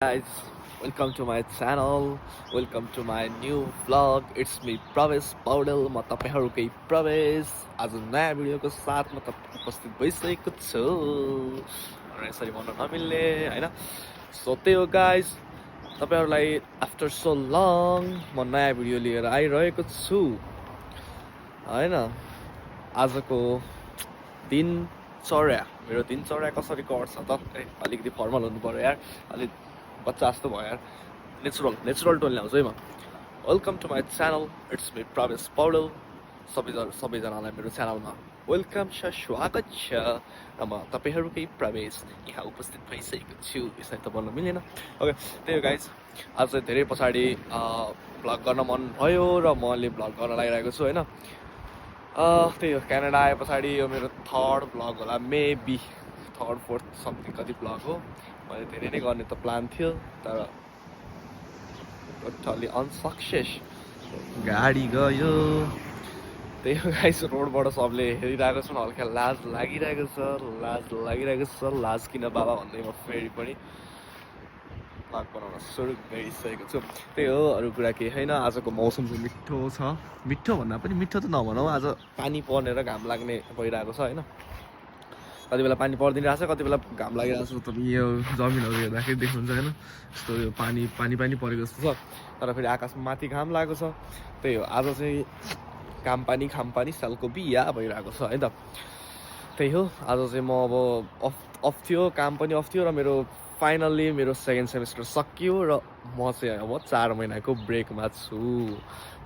Guys, welcome to my channel. Welcome to my new vlog. It's me प्रवेश पौडेल म तपाईहरुकै प्रवेश आज नयाँ भिडियोको साथमा उपस्थित भइसकेको छु र यसरी भन्न नमिल्ने हैन सो त्यही हो गाइस तपाईहरुलाई आफ्टर सो लङ म नयाँ भिडियो लिएर आइरहेको छु हैन आजको दिनचर्या मेरो दिनचर्या कसरी कट्छ त अलिकति फर्मल हुनु पर्यो यार अलि बच्चा जस्तो भयो यार नेचुरल टोन ल्याउँछु है म welcome to my channel it's me Prabesh Paudel सबैजनालाई मेरो च्यानलमा वेलकम छ स्वागत छ र म तपाईहरुकै प्रवेश यहाँ उपस्थित भइसकेको छु यसरी त भन्न मिलेन ओके त्यही हो गाइज आज चाहिँ धेरै पछाडि भ्लग गर्न मन भयो र म अहिले भ्लग गर्न लागिरहेको छु होइन त्यही हो क्यानाडा आए पछाडि यो मेरो थर्ड भ्लग होला मेबी थर्ड फोर्थ समथिङ कति भ्लग हो मैले धेरै नै गर्ने त प्लान थियो तर टोटली अनसक्सेस गाडी गयो त्यही हो गाइस रोडबाट सबले हेरिरहेको छन् हल्का लाज लागिरहेको छ लाज किन बाबा भन्दै म फेरि पनि भ्लग बनाउन सुरु गरिसकेको छु त्यही हो अरू कुरा केही छैन आजको मौसम चाहिँ मिठो छ मिठो भन्दा पनि मिठो त नभनौँ आज पानी पर्ने र घाम लाग्ने भइरहेको छ होइन कति बेला पानी परिदिनु रहेछ कति बेला घाम लागिरहेको छ तपाईँ यो जमिनहरू हेर्दाखेरि देख्नुहुन्छ होइन यस्तो यो पानी परेको जस्तो छ तर फेरि आकाशमा माथि घाम लागेको छ त्यही हो आज चाहिँ घाम पानी सालको बिहा भइरहेको छ है त त्यही हो आज चाहिँ म अब अफ थियो काम पनि अफ थियो र मेरो फाइनल्ली मेरो सेकेन्ड सेमेस्टर सकियो र म चाहिँ अब 4 महिनाको ब्रेकमा छु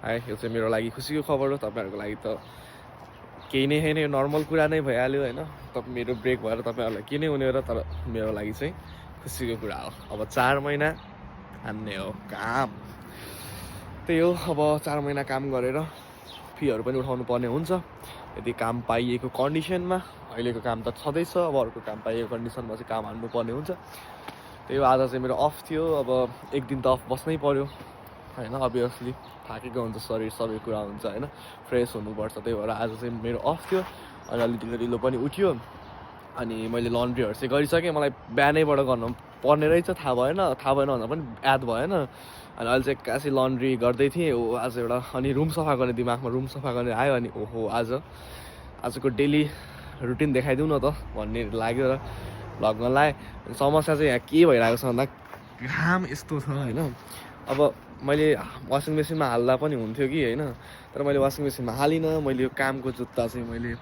है यो चाहिँ मेरो लागि खुसीको खबर हो तपाईँहरूको लागि त केही नै छैन यो नर्मल कुरा नै भइहाल्यो होइन मेरो ब्रेक भएर तपाईँहरूलाई के नै हुने हो र तर मेरो लागि चाहिँ खुसीको कुरा हो अब 4 महिना हान्ने हो काम त्यही हो अब 4 महिना काम गरेर फीहरू पनि उठाउनु पर्ने हुन्छ यदि काम पाइएको कन्डिसनमा अहिलेको काम त छँदैछ अब अर्को काम पाइएको कन्डिसनमा चाहिँ काम हान्नुपर्ने हुन्छ त्यही हो आज चाहिँ मेरो अफ थियो अब एक दिन त अफ बस्नै पर्यो होइन अभियसली थाकेको हुन्छ शरीर सबै कुरा हुन्छ होइन फ्रेस हुनुपर्छ त्यही भएर आज चाहिँ मेरो अफ थियो अनि अलि ढिलो पनि उठ्यो अनि मैले लन्ड्रीहरू चाहिँ गरिसकेँ मलाई बिहानैबाट गर्नु पर्ने रहेछ थाहा भएन भन्दा पनि याद भएन अनि अहिले चाहिँ एक्कासी लन्ड्री गर्दै थिएँ आज एउटा अनि रुम सफा गर्ने दिमागमा रुम सफा गर्ने आयो अनि ओहो आजको डेली रुटिन देखाइदिउँ न त भन्ने लाग्यो र भ्लगमा लगाएँ समस्या चाहिँ यहाँ के भइरहेको छ भन्दा घाम यस्तो छ होइन अब मैले वासिङ मेसिनमा हाल्दा पनि हुन्थ्यो कि होइन तर मैले वासिङ मेसिनमा हालिनँ मैले यो कामको जुत्ता चाहिँ मैले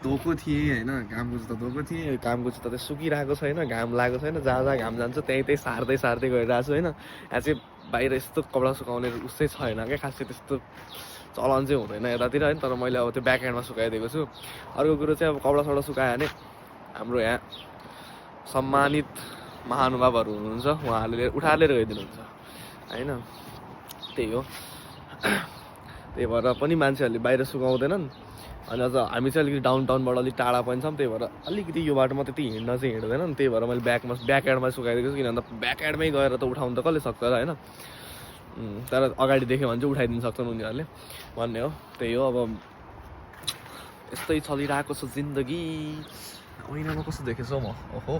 धोएको थिएँ होइन कामको जुत्ता धोएको थिएँ कामको जुत्ता चाहिँ सुकिरहेको छैन घाम लागेको छैन जहाँ घाम जान्छ त्यहीँ सार्दै गइरहेको छु होइन यहाँ चाहिँ बाहिर यस्तो कपडा सुकाउने उस्तै छैन क्या खासै त्यस्तो चलन चाहिँ हुँदैन यतातिर होइन तर मैले अब त्यो ब्याक ह्यान्डमा सुकाइदिएको छु अर्को कुरो चाहिँ अब कपडा सुकायो भने हाम्रो यहाँ सम्मानित महानुभावहरू हुनुहुन्छ उहाँहरूले उठाएर लिएर गइदिनुहुन्छ होइन त्यही हो त्यही भएर पनि मान्छेहरूले बाहिर सुकाउँदैनन् अनि अझ हामी चाहिँ अलिकति डाउनटाउनबाट अलिक टाढा पनि छौँ त्यही भएर अलिकति यो बाटोमा त्यति हिँड्न चाहिँ हिँड्दैनन् त्यही भएर मैले ब्याक एडमा सुकाइदिएको छु किन भन्दा ब्याक एडमै गएर त उठाउनु त कसले सक्छ र होइन तर अगाडि देख्यो भने चाहिँ उठाइदिनु सक्छन् उनीहरूले भन्ने हो त्यही हो अब यस्तै चलिरहेको छ जिन्दगी ऐनामा कस्तो देखेछौ म ओहो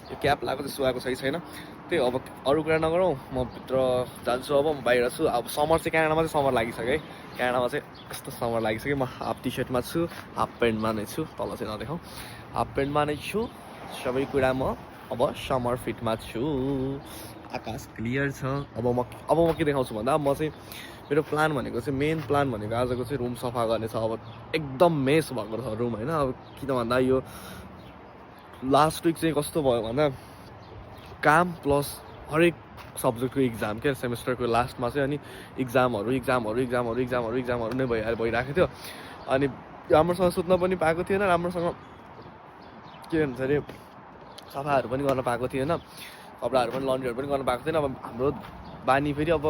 यो क्याप लगाएको चाहिँ सुहाएको छैन त्यही अब अरू कुरा नगरौँ म भित्र जान्छु अब म बाहिर छु अब समर चाहिँ क्यानाडामा चाहिँ समर लागिसक्यो है क्यानाडामा चाहिँ यस्तो समर लागिसक्यो म हाफ टी सर्टमा छु हाफ प्यान्टमा नै छु तल चाहिँ नदेखाउँ हाफ प्यान्टमा नै छु सबै कुरा म अब समर फिटमा छु आकाश क्लियर छ अब म के देखाउँछु भन्दा म चाहिँ मेरो प्लान भनेको चाहिँ मेन प्लान भनेको आजको चाहिँ रुम सफा गर्ने छ अब एकदम मेस भएको छ रुम होइन अब किन भन्दा यो लास्ट विक चाहिँ कस्तो भयो भन्दा काम प्लस हरेक सब्जेक्टको इक्जाम क्या सेमेस्टरको लास्टमा चाहिँ अनि इक्जामहरू नै भइरहेको थियो अनि राम्रोसँग सुत्न पनि पाएको थिएन राम्रोसँग के भन्छ अरे सफाहरू पनि गर्न पाएको थिएन कपडाहरू पनि लन्ड्रीहरू पनि गर्न पाएको थिएन अब हाम्रो बानी फेरि अब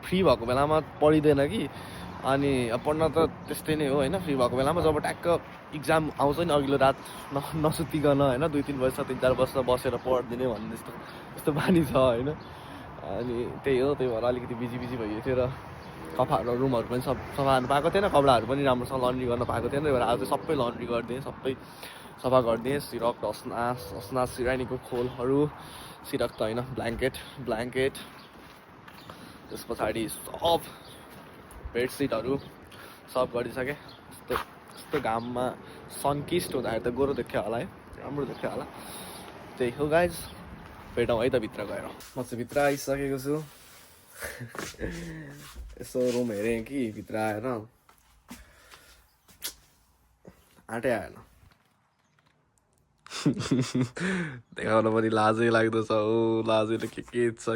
फ्री भएको बेलामा पढिँदैन कि अनि पढ्न त त्यस्तै नै हो होइन फ्री भएको बेलामा जब ट्याक्क इक्जाम आउँछ नि अघिल्लो रात नसुतिकन होइन 2-3 बजी 3-4 बजी बसेर पढिदिने भन्ने त्यस्तो बानी छ होइन अनि त्यही हो त्यही भएर अलिकति बिजी भइएको थियो र कपडाहरू रुमहरू पनि सफा गर्न पाएको थिएन कपडाहरू पनि राम्रोसँग लन्ड्री गर्न पाएको थिएन त्यही भएर आज सबै लन्ड्री गरिदिएँ सबै सफा गरिदिएँ सिरक असना सिरानीको खोलहरू सिरक त होइन ब्ल्याङ्केट त्यस पछाडि सब बेडसिटहरू सब गरिसकेँ यस्तो घाममा सनकिस्ट हुँदाखेरि त गोरो देख्यो होला है राम्रो देख्यो होला त्यही हो गाइज भेटौँ है त भित्र गएर म चाहिँ भित्र आइसकेको छु यसो रुम हेरेँ कि भित्र आएर आँटै आएन देखाउन पनि लाजै लाग्दछ हो लाजैले के छ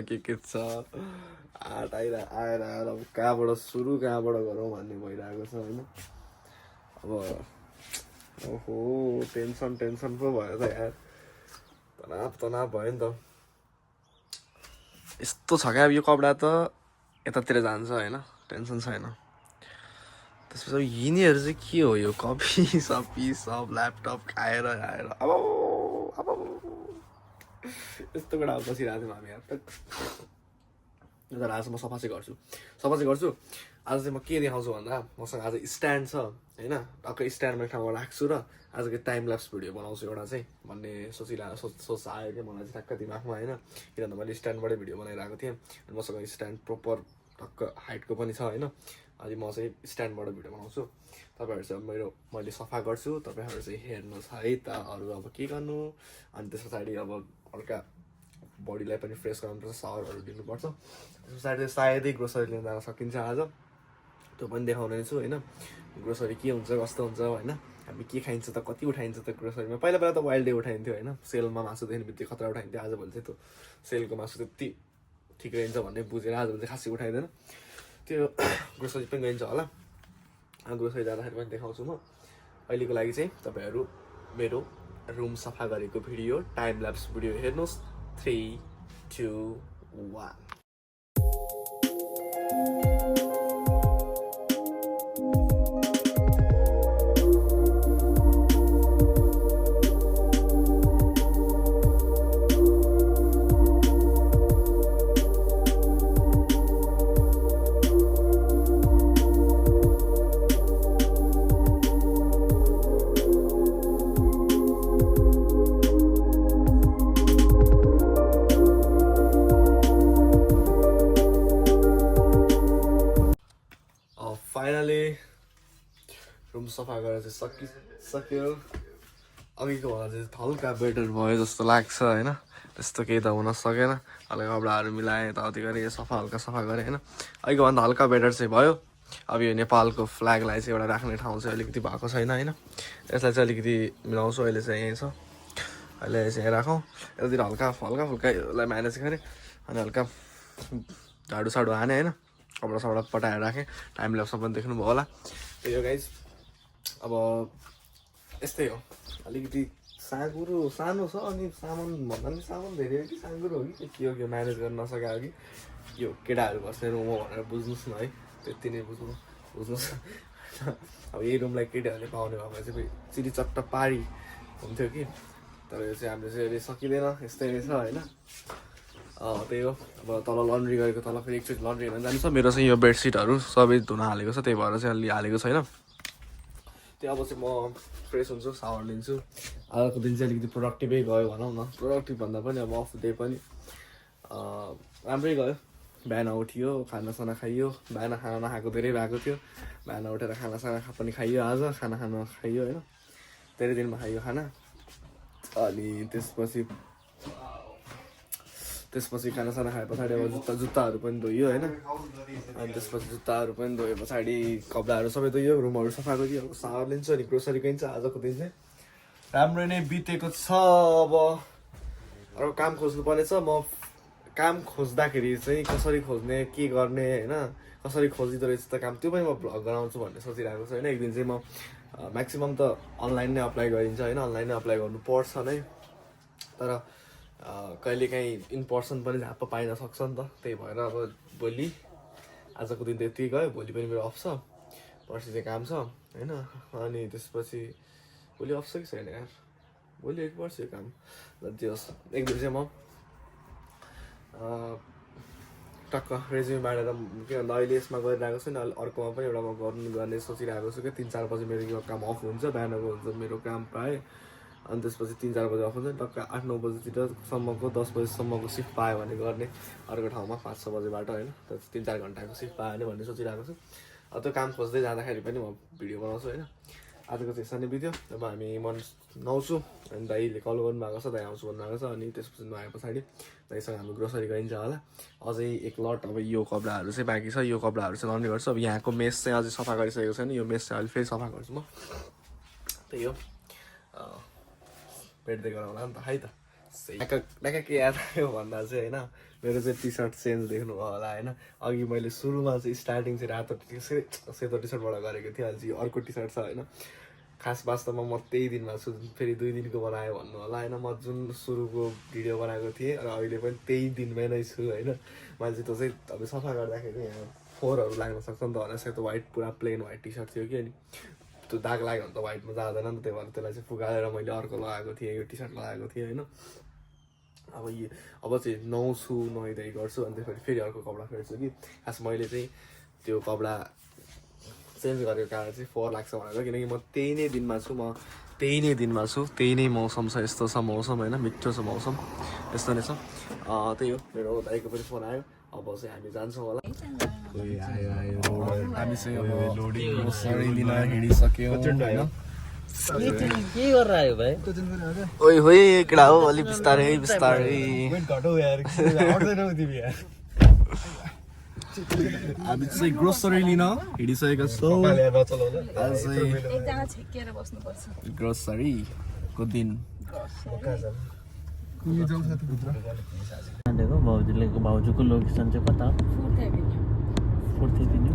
आँट आएर अब कहाँबाट सुरु कहाँबाट गरौँ भन्ने भइरहेको छ होइन अब ओहो टेन्सन पो भयो त यार तनाव भयो नि त यस्तो छ क्या यो कपडा त यतातिर जान्छ होइन टेन्सन छैन त्यसपछि यिनीहरू चाहिँ के हो यो कपी सब ल्यापटप खाएर अब यस्तो कुरा बसिरहेको थियौँ हामी यार तर आज म सफा चाहिँ गर्छु आज चाहिँ म के देखाउँछु भन्दा मसँग आज स्ट्यान्ड छ होइन टक्कै स्ट्यान्डमा ठाउँमा राख्छु र आजको टाइम ल्याप्स भिडियो बनाउँछु एउटा चाहिँ भन्ने सोच आयो क्या मलाई चाहिँ ठ्याक्क दिमागमा होइन किनभने मैले स्ट्यान्डबाटै भिडियो बनाइरहेको थिएँ अनि मसँग स्ट्यान्ड प्रोपर टक्क हाइटको पनि छ होइन अनि म चाहिँ स्ट्यान्डबाट भिडियो बनाउँछु तपाईँहरू चाहिँ मैले सफा गर्छु तपाईँहरू चाहिँ हेर्नुहोस् है त अरू अब के गर्नु अनि त्यस पछाडि अब हल्का बडीलाई पनि फ्रेस गराउनुपर्छ सावरहरू दिनुपर्छ त्यस पछाडि सायदै ग्रोसरी लिन जान सकिन्छ आज त्यो पनि देखाउने छु होइन ग्रोसरी के हुन्छ कस्तो हुन्छ होइन हामी के खाइन्छ त कति उठाइन्छ त ग्रोसरीमा पहिला त वाइल्ड डे उठाइन्थ्यो होइन सेलमा मासु देख्ने बित्तिकै खतरा उठाइन्थ्यो आजभोलि चाहिँ त्यो सेलको मासु त्यति ठिक रहन्छ भन्ने बुझेर आजभोलि चाहिँ खासै उठाइँदैन त्यो ग्रोसरी पनि गइन्छ होला ग्रोसरी जाँदाखेरि पनि देखाउँछु म अहिलेको लागि चाहिँ तपाईँहरू मेरो रुम सफा गरेको भिडियो टाइम ल्याप्स भिडियो हेर्नुहोस् 3, 2, 1 फाइनली रुम सफा गरेर चाहिँ सक्यो अघिको भन्दा चाहिँ हल्का बेटर भयो जस्तो लाग्छ होइन त्यस्तो केही त हुन सकेन हल्का कपडाहरू मिलाएँ यताउति गरेँ हल्का सफा गरेँ होइन अघिको भन्दा हल्का बेटर चाहिँ भयो अब यो नेपालको फ्ल्यागलाई चाहिँ एउटा राख्ने ठाउँ चाहिँ अलिकति भएको छैन होइन यसलाई चाहिँ अलिकति मिलाउँछु अहिले चाहिँ यहीँ छ अहिले चाहिँ यहीँ राखौँ यतातिर हल्का फुल्का यसलाई म्यानेज गरेँ अनि हल्का झाडु हाने होइन कपडा पटाएर राखेँ टाइम ल्याप्समा पनि देख्नुभयो होला त्यही हो गाइज अब यस्तै हो अलिकति सानो छ अनि सामान भन्दा पनि सामान धेरै हो कि साँगुरो हो कि के हो त्यो म्यानेज गर्न नसकेको कि यो केटाहरू बस्ने रुम हो भनेर बुझ्नुहोस् न है त्यति नै बुझ्नुहोस् अब यही रुमलाई केटाहरूले पाउने भए चाहिँ चिरी चट्ट पारी हुन्थ्यो कि तर यो चाहिँ हामीले चाहिँ अहिले सकिँदैन यस्तै नै छ होइन त्यही हो अब तल लन्ड्री गरेको तल फेरि एकचोटि लन्ड्री हेर्न जान्छ मेरो चाहिँ यो बेडसिटहरू सबै धुन हालेको छ त्यही भएर चाहिँ अलि हालेको छैन त्यो अब चाहिँ म फ्रेस हुन्छु सावर लिन्छु आजको दिन चाहिँ अलिकति प्रोडक्टिभै गयो भनौँ न प्रोडक्टिभ भन्दा पनि अब अफ डे पनि राम्रै गयो बिहान उठियो खानासाना खाइयो बिहान खाना नखाएको धेरै भएको थियो बिहान उठेर खानासाना पनि खाइयो आज खाना खाइयो होइन धेरै दिनमा खाइयो खाना अनि त्यसपछि खानासाना खाए पछाडि अब जुत्ताहरू पनि धोइयो होइन अनि त्यसपछि जुत्ताहरू पनि धोए पछाडि कपडाहरू सबै धोइयो रुमहरू सफा गरियो अब सावर लिन्छु अनि ग्रोसरी गइन्छ आजको दिन चाहिँ राम्रो नै बितेको छ अब अर्को काम खोज्नुपर्ने छ म काम खोज्दाखेरि चाहिँ कसरी खोज्ने के गर्ने होइन कसरी खोजिँदो रहेछ त काम त्यो पनि म भ्लग गराउँछु भन्ने सोचिरहेको छु होइन एक दिन चाहिँ म म्याक्सिमम् त अनलाइन नै अप्लाई गरिन्छ होइन अनलाइन नै अप्लाई गर्नुपर्छ नै तर कहिलेकाहीँ इन पर्सन पनि झाप्प पाइन सक्छ नि त त्यही भएर अब भोलि आजको दिन त यति गयो भोलि पनि मेरो अफ छ पर्सि चाहिँ काम छ होइन अनि त्यसपछि भोलि अफ छ कि छैन यार भोलि एक वर्ष काम जति होस् एक दिन चाहिँ म टक्क रेज्युम बाँडेर के भन्दा अहिले यसमा गरिरहेको छु नि अर्कोमा पनि एउटा म गर्ने सोचिरहेको छु कि 3-4 बजी मेरो यो काम अफ हुन्छ बिहानको हुन्छ मेरो काम प्रायः अनि त्यसपछि 3-4 बजे अफ हुन्छ टक्क 8-9 बजीतिरसम्मको 10 बजीसम्मको सिफ्ट पायो भने गर्ने अर्को ठाउँमा 5-6 बजेबाट होइन 3-4 घन्टाको सिफ्ट पायो भने भन्ने सोचिरहेको छु त्यो काम खोज्दै जाँदाखेरि पनि म भिडियो बनाउँछु होइन आजको चाहिँ सानो भिडियो अब हामी म नुहाउँछु अनि दाइले कल गर्नुभएको छ दाइ आउँछु भन्नुभएको छ अनि त्यसपछि नुहाए पछाडि दाइसँग हामी ग्रोसरी गइन्छ होला अझै एक लट अब यो कपडाहरू चाहिँ बाँकी छ यो कपडाहरू चाहिँ लाउने गर्छु अब यहाँको मेस चाहिँ अझै सफा गरिसकेको छैन यो मेस चाहिँ अहिले फेरि सफा गर्छु म त्यही हो भेट्दै गरौँला नि त है त ड्याक्क के याद आयो भन्दा चाहिँ होइन मेरो चाहिँ टी सर्ट चेन्ज देख्नुभयो होला होइन अघि मैले सुरुमा चाहिँ स्टार्टिङ चाहिँ रातो सेतो टी सर्टबाट गरेको थिएँ अहिले चाहिँ अर्को टी सर्ट छ होइन खास वास्तवमा म त्यही दिनमा छु फेरि 2 दिनको बनायो भन्नु होला होइन म जुन सुरुको भिडियो बनाएको थिएँ र अहिले पनि त्यही दिनमै नै छु होइन मान्छे त्यो चाहिँ अब सफा गर्दाखेरि यहाँ फोहोरहरू लाग्न सक्छ नि त भनेर सेतो वाइट पुरा प्लेन वाइट टी सर्ट थियो कि अनि त्यो दाग लाग्यो भने त वाइटमा जाँदैन नि त त्यही भएर त्यसलाई चाहिँ फुकाएर मैले अर्को लगाएको थिएँ यो टी सर्ट लगाएको थिएँ होइन अब चाहिँ नुहाउँछु नुहाइधुवाइ गर्छु अनि त्यसपछि फेरि अर्को कपडा फेर्छु कि खास मैले चाहिँ त्यो कपडा चेन्ज गरेको कारण चाहिँ फोहोर लाग्छ भनेर किनकि म त्यही नै दिनमा छु त्यही नै मौसम छ यस्तो छ मौसम होइन मिठो छ मौसम यस्तो नै छ त्यही हो मेरो दाइको पनि फोन आयो अब चाहिँ हामी जान्छौँ होला हामी चाहिँ अब ग्रोसरी लिन हिँडिसक्यौँ होइन के गरेर आयो भाइ ओइ होइ केटा हो अलि बिस्तारै हामी चाहिँ ग्रोसरी लिन हिँडिसकेका छौँ ग्रोसरीको दिन भाउजूको लोकेसन चाहिँ कता फोर्थ एभिन्यू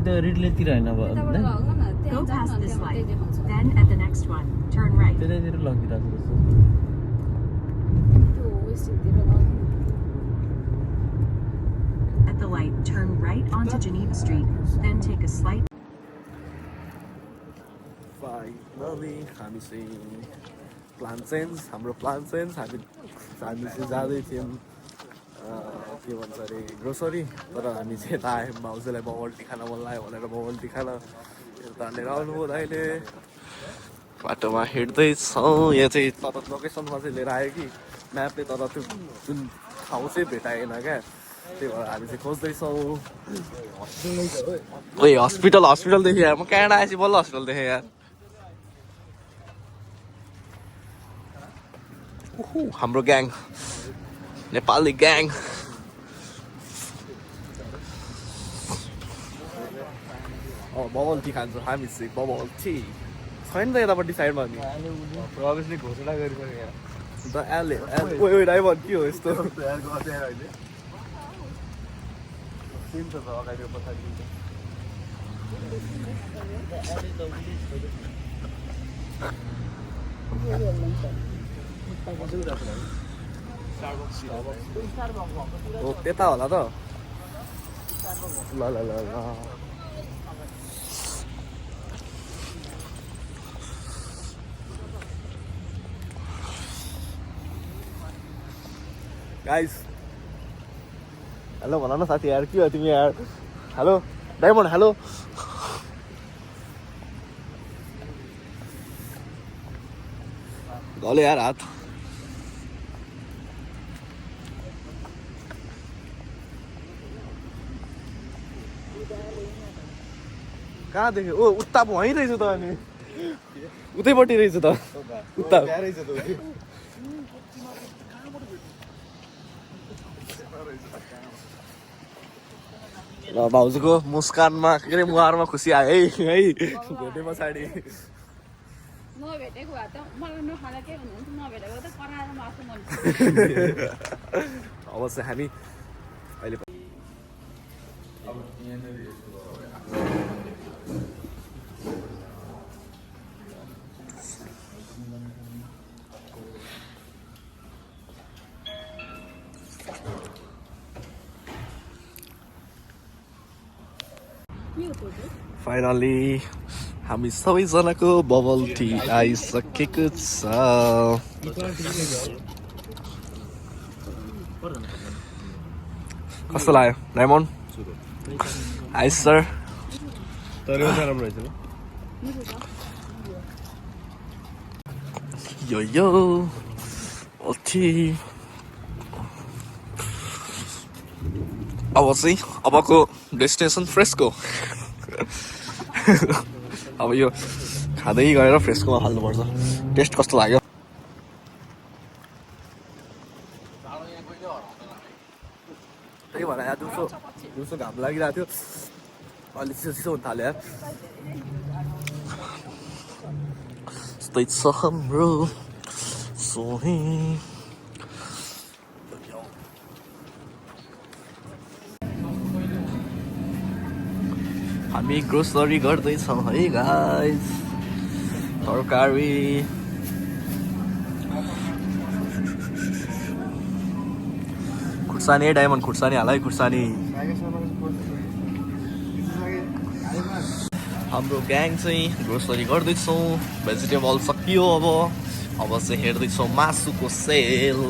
त रिडलेतिर होइन त्यतैतिर लगिरहेको जस्तो At the light, turn right onto Geneva Street, then take a slight. Finally, हामी चाहिँ हाम्रो प्लान चेन्ज हामी चाहिँ जाँदै थियौँ के भन्छ अरे ग्रोसरी तर हामी चाहिँ यता आयौँ भाउजूलाई बबल टी खान मन लाग्यो भनेर बबल टी खान तानेर आउनुभयो अहिले बाटोमा हिँड्दैछौँ यहाँ चाहिँ तर लोकेसनमा चाहिँ लिएर आयो कि म्यापले तर त्यो जुन ठाउँ चाहिँ भेटाएन क्या त्यही भएर हामी चाहिँ खोज्दैछौँ ओइ हस्पिटल देखेँ यार म क्यानाडा आएपछि बल्ल हस्पिटल देखेँ यार हाम्रो gang Nepali gang bubble tea खान्छौँ हामी चाहिँ बबल टी छैन त यतापट्टि साइडमा नि प्रवेशले घोषणा गरिसक्यो यहाँ अन्त एलले ओइ ड्राइभर के हो यस्तो सिन छ अगाडि पछाडि हो त्यता होला त ल गाइस हेलो भन न साथी यार के हो तिमी यार हेलो डायमन्ड हेलो गले यार हात कहाँ देख्यो ओ उता वहीँ रहेछ त अनि उतैपट्टि रहेछ त उता ल भाउजूको मुस्कानमा के अरे मुहारमा खुसी आयो है भेटे पछाडि नभेटेको भए त मलाई नखाला के भन्नुहुन्छ नभेटेको त कराएर मासु मन अवश्य हामी अहिले फाइनली हामी सबैजनाको बबल टी आइसकेको छ कस्तो लाग्यो डायमन्ड हाई सर तर राम्रो रहेछ यो ओके अब चाहिँ अबको डेस्टिनेसन फ्रेस्को अब यो खाँदै गएर फ्रेस्कोमा हाल्नुपर्छ टेस्ट कस्तो लाग्यो त्यही भएर यहाँ दिउँसो घाम लागिरहेको थियो अलि चिसो हुन थाल्यो यस्तै छ हाम्रो सोही हामी ग्रोसरी गर्दैछौँ है गाइस तरकारी खुर्सानी डायमन्ड खुर्सानी हालै खुर्सानी हाम्रो ग्याङ चाहिँ ग्रोसरी गर्दैछौँ भेजिटेबल सकियो अब चाहिँ हेर्दैछौँ मासुको सेल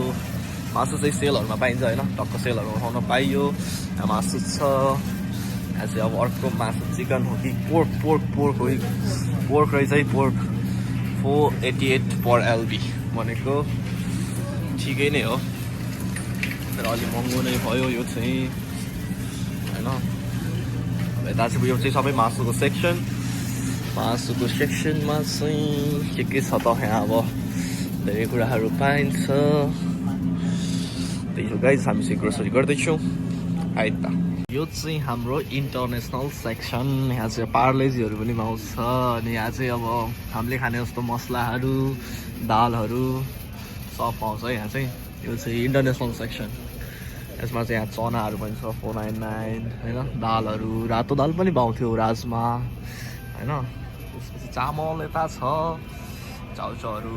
मासु चाहिँ सेलहरूमा पाइन्छ होइन टक्क सेलहरू उठाउन पाइयो यहाँ मासु छ यहाँ चाहिँ अब अर्को मासु चिकन हो कि पोर्क हो कि पोर्क रहेछ है पोर्क 488 पर एलबी भनेको ठिकै नै हो तर अलिक महँगो नै भयो यो चाहिँ होइन यता चाहिँ यो चाहिँ सबै मासुको सेक्सनमा चाहिँ के छ त यहाँ अब धेरै कुराहरू पाइन्छ त्यही हो गाइस हामी चाहिँ ग्रोसरी गर्दैछौँ है त यो चाहिँ हाम्रो इन्टरनेसनल सेक्सन यहाँ चाहिँ पार्लेजीहरू पनि पाउँछ अनि यहाँ चाहिँ अब हामीले खाने जस्तो मसलाहरू दालहरू सब पाउँछ यहाँ चाहिँ यो चाहिँ इन्टरनेसनल सेक्सन यसमा चाहिँ यहाँ चनाहरू पनि छ 499 होइन दालहरू रातो दाल पनि पाउँथ्यो राजमा होइन त्यसपछि चामल यता छ चाउचाउहरू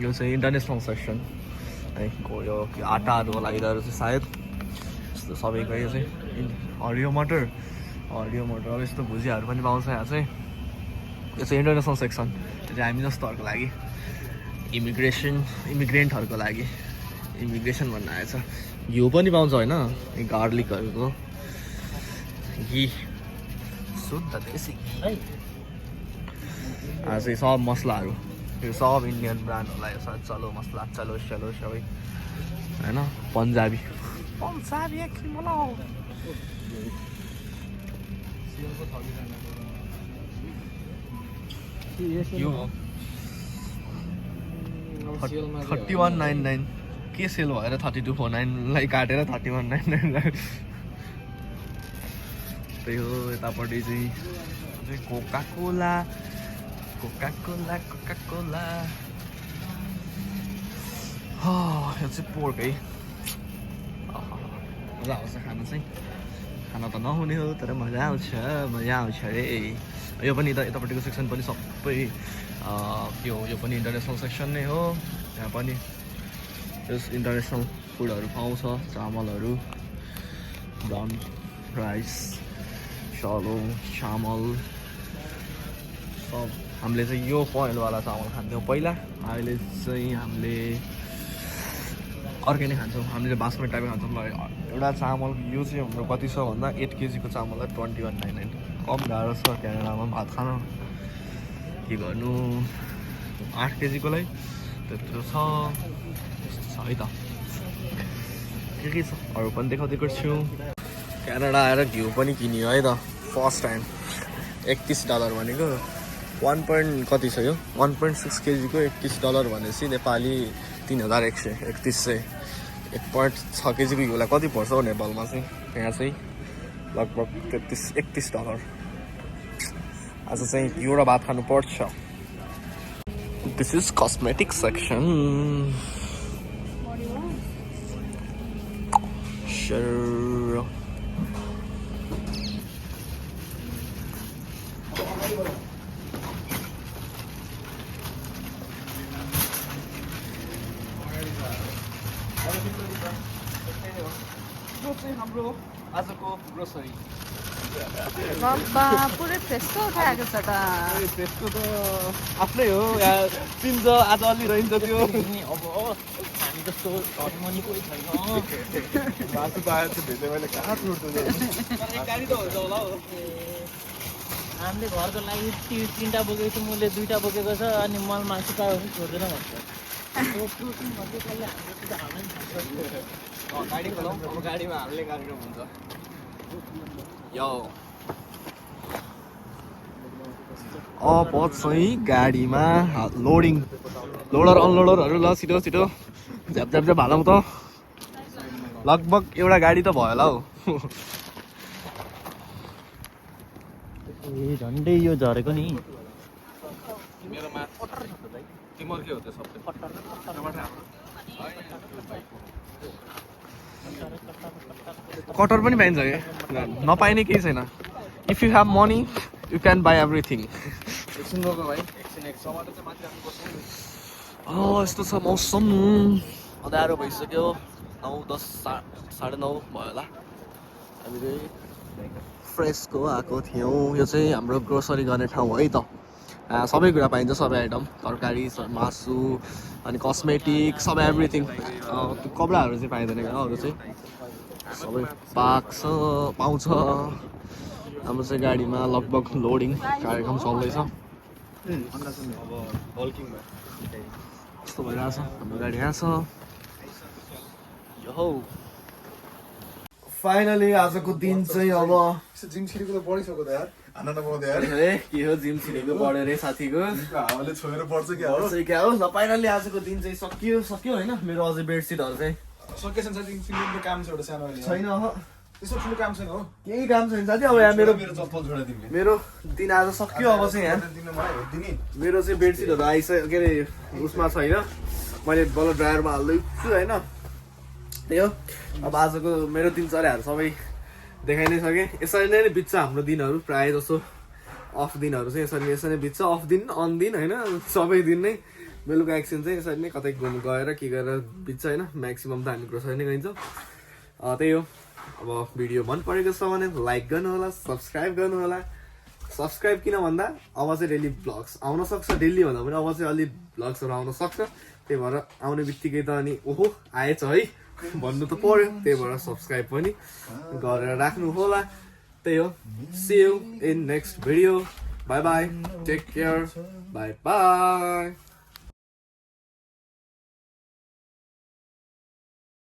यो चाहिँ इन्टरनेसनल सेक्सन है यो आटाहरू लगाइरहेको चाहिँ सायद यस्तो सबैको यो चाहिँ हरियो मटर अब यस्तो भुजियाहरू पनि पाउँछ यहाँ चाहिँ यो चाहिँ इन्टरनेसनल सेक्सन यो चाहिँ हामी जस्तोहरूको लागि इमिग्रेन्टहरूको लागि इमिग्रेसन भन्न आएछ घिउ पनि पाउँछ होइन गार्लिकहरूको घि शुद्ध देशी है चाहिँ सब मसलाहरू यो सब इन्डियन ब्रान्ड होला यो सब चलो मसला चलो सबै होइन पन्जाबी यो 3199 के सेल भएर 3249 लाई काटेर 3199 त्यही हो यतापट्टि चाहिँ कोका कोला यो चाहिँ पोर्क है मजा आउँछ खानु चाहिँ खाना त नहुने हो तर मजा आउँछ अरे यो पनि यतापट्टिको सेक्सन पनि सबै यो पनि इन्टरनेसनल सेक्सन नै हो यहाँ पनि यस इन्टरनेसनल फुडहरू पाउँछ चामलहरू ब्राउन राइस चलो चामल सब हामीले चाहिँ यो फोइलवाला चामल खान्थ्यौँ पहिला अहिले चाहिँ हामीले अर्कै नै खान्छौँ हामीले बासमती टाइपको खान्छौँ एउटा चामल यो चाहिँ हाम्रो कति छ भन्दा 8 केजीको चामललाई 2199 कम गाह्रो छ क्यानाडामा भात खान के गर्नु 8 केजीकोलाई त्यत्रो छ है त के छ अरू पनि देखाउँदै गर्छु क्यानाडा आएर घिउ पनि किनियो है त फर्स्ट टाइम $31 भनेको 1. कति छ यो 1.6 केजीको $31 भनेपछि नेपाली 3131 चाहिँ 1.6 केजीको घिउलाई कति पर्छ हो नेपालमा चाहिँ यहाँ चाहिँ लगभग $31 आज चाहिँ घिउ र भात खानु पर्छ this is cosmetic section Sure. हाम्रो आजको ग्रोसरी बाबा पुरै फ्रेस्को उठाएको छ त त्यसको त आफ्नै हो यहाँ चिन्छ आज अलि रहन्छ त्यो अब हामी जस्तो धर्मनी कोही छैन मासु पाएर चाहिँ भेट्यो मैले कहाँ टुट्छ गाडी त हुन्छ होला हौ हामीले घरको लागि टिभी 3टा बोकेको छु मैले 2टा बोकेको छ अनि मल मासु पायो भने छोड्दैन भन्छ त्यो प्रोटिन भन्दै कसले हाम्रो त हाल्दैन गाडी खोलाउँ अब गाडीमा हाल्ने कार्यक्रम हुन्छ यो अब चाहिँ गाडीमा लोडिङ लोडर अनलोडरहरू ल छिटो छिटो झ्याप झ्याप झ्याप हालौँ त लगभग एउटा गाडी त भयो होला हौ ए झन्डै यो झरेको नि मेरोमा तिम्रो के हो त्यो सबै कटर पनि पाइन्छ क्या नपाइने केही छैन if you have money you can by everything एकछिन रोक भाइ यस्तो छ मौसम अँध्यारो भइसक्यो 9-10 साढे 9 भयो होला हामी चाहिँ फ्रेसको आएको थियौँ यो चाहिँ हाम्रो ग्रोसरी गर्ने ठाउँ है त सबै कुरा पाइन्छ सबै आइटम तरकारी मासु अनि कस्मेटिक सबै एभ्रिथिङ कपडाहरू चाहिँ पाइँदैन क्या अरू चाहिँ सबै पाउँछ हाम्रो चाहिँ गाडीमा लगभग लोडिङ कार्यक्रम चल्दैछ कस्तो भइरहेछ हाम्रो गाडी यहाँ छ यो फाइनली आजको दिन चाहिँ अब जिम छिरेको त बढिसक्यो त यार हान्न नपाउँदै यार के हो जिम छिरेको बढ्यो रे साथीको हावाले छोएर पर्छ क्या हो क्या हो ल फाइनली आजको दिन चाहिँ सक्यो होइन मेरो अझै बेडसिटहरू चाहिँ सकेसन छ तिम्रो काम छ एउटा सानो अहिले छैन त्यस्तो ठुलो काम छैन हो केही काम छैन साथी अब यहाँ मेरो चप्पल छोडा तिमीले मेरो दिन आज सक्यो अब चाहिँ यहाँ दिनु मलाई दिने मेरो चाहिँ बेडसिटहरू आइसक्यो के अरे उसमा छैन मैले बल्ल ड्रायरमा हाल्दैछु होइन त्यही हो अब आजको मेरो दिनचर्याहरू सबै देखाइ नै सकेँ यसरी नै बित्छ हाम्रो दिनहरू प्रायः जसो अफ दिनहरू चाहिँ यसरी नै बित्छ अफ दिन अन दिन होइन सबै दिन नै बेलुका एकछिन चाहिँ यसरी नै कतै घुम्नु गएर के गरेर बित्छ होइन म्याक्सिमम् त हामी ग्रोसरी नै गइन्छ त्यही हो अब भिडियो मन परेको छ भने लाइक गर्नुहोला सब्सक्राइब गर्नुहोला सब्सक्राइब किन भन्दा अब चाहिँ डेली भ्लग्स आउन सक्छ डेली भन्दा पनि अब चाहिँ अलि भ्लग्सहरू आउन सक्छ त्यही भएर आउने बित्तिकै त अनि ओहो आएछ है भन्नु त पर्यो त्यही भएर सब्सक्राइब पनि गरेर राख्नु होला त्यही हो see you in next video bye bye take care bye by